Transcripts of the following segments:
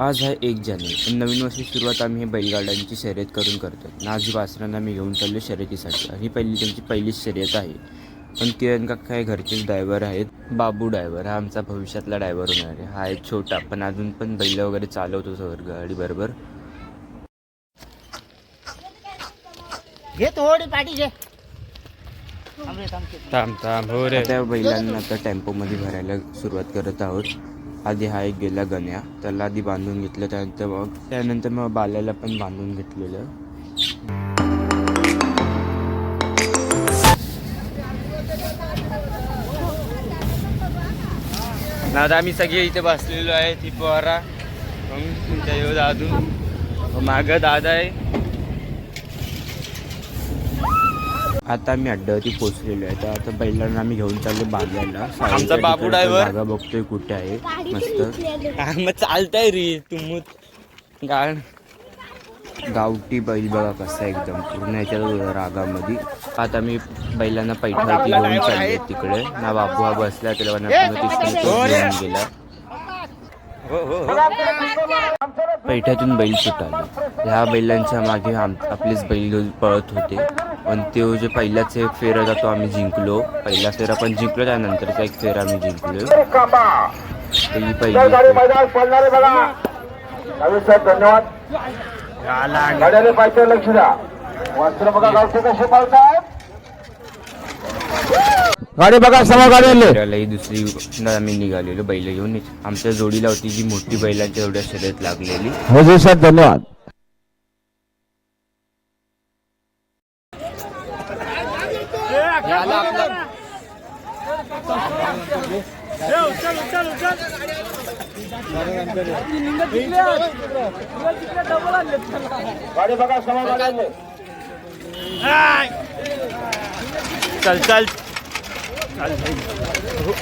आज आहे 1 जानेवारी. नवीन वर्षाची सुरुवात आम्ही हे बैलगाड्यांची शर्यत करून करतो. आज वासरांना मी घेऊन चाललो शर्यतीसाठी. ही त्यांची पहिलीच शर्यत आहे. पण किरण काका हे घरचेच ड्रायव्हर आहेत. बाबू ड्रायव्हर हा आमचा भविष्यातला ड्रायव्हर होणार आहे. हा एक छोटा पण अजून पण बैल वगैरे चालवतो सर गाडी बरोबर. त्या बैलांना आता टेम्पोमध्ये भरायला सुरुवात करत आहोत. आधी हा एक गेला गण्या, त्याला आधी बांधून घेतलं. त्यानंतर मग बाल्याला पण बांधून घेतलेलं. आता आम्ही सगळे इथे बसलेलो आहे. ती पोरा मग अजून माग दादा आहे. आता आम्ही अड्ड्यावरती पोचलेलो आहे. तर आता बैलांना आम्ही घेऊन चाललो बांधायला. आमचा बाबू ड्रायव्हर जागा बघतोय कुठे आहे. मस्त मग चालतंय रे तू गावठी बैल बघा कसा एकदम पूर्ण याच्या रागामध्ये. आता मी बैलांना पैठ्यावरती घेऊन चालले तिकडे. ना बाबू हा बसला त्याला घेऊन गेला. पैठ्यातून बैल सुटाले. ह्या बैलांच्या मागे आपलेच बैल पळत होते. पण तो जे पहिलाच एक फेरा होता तो आम्ही जिंकलो. पहिला फेरा पण जिंकलो, त्यानंतरचा एक फेरा आम्ही जिंकलो. ही पहिली धन्यवाद. लक्ष द्या. वस्त्र बघा गावचे कसे पाळतात. गाडी बघा फेरालाही दुसरी आम्ही निघालेलो बैल घेऊन. आमच्या जोडीला होती जी मोठी बैलांच्या एवढ्या शर्यत लागलेली. धन्यवाद. गाडी बघा समोर. चल चल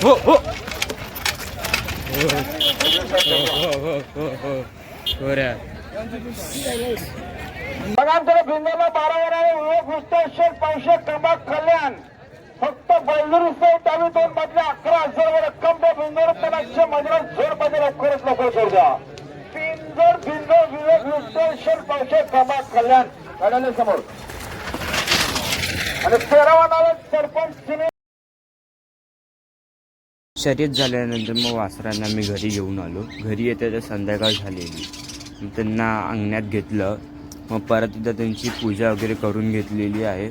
हो हो बघा आमच्याकडे भिंगाला 12 पैसे कमाक कल्याण. फक्त बैलूर त्यावेळी 2 मधल्या 11,000 रक्कम त्या भिंगर पणाचे मजरा जोडमध्ये लवकर सोड द्या. पिंजर भिंगर विवेक पैसे कमाक कल्याण गाड्याने समोर. आणि 13वा नाव सरपंच. शर्यत झाल्यानंतर मग वासरांना मी घरी घेऊन आलो. घरी येते तर संध्याकाळ झालेली. त्यांना अंगण्यात घेतलं. मग परत एकदा त्यांची पूजा वगैरे करून घेतलेली आहे.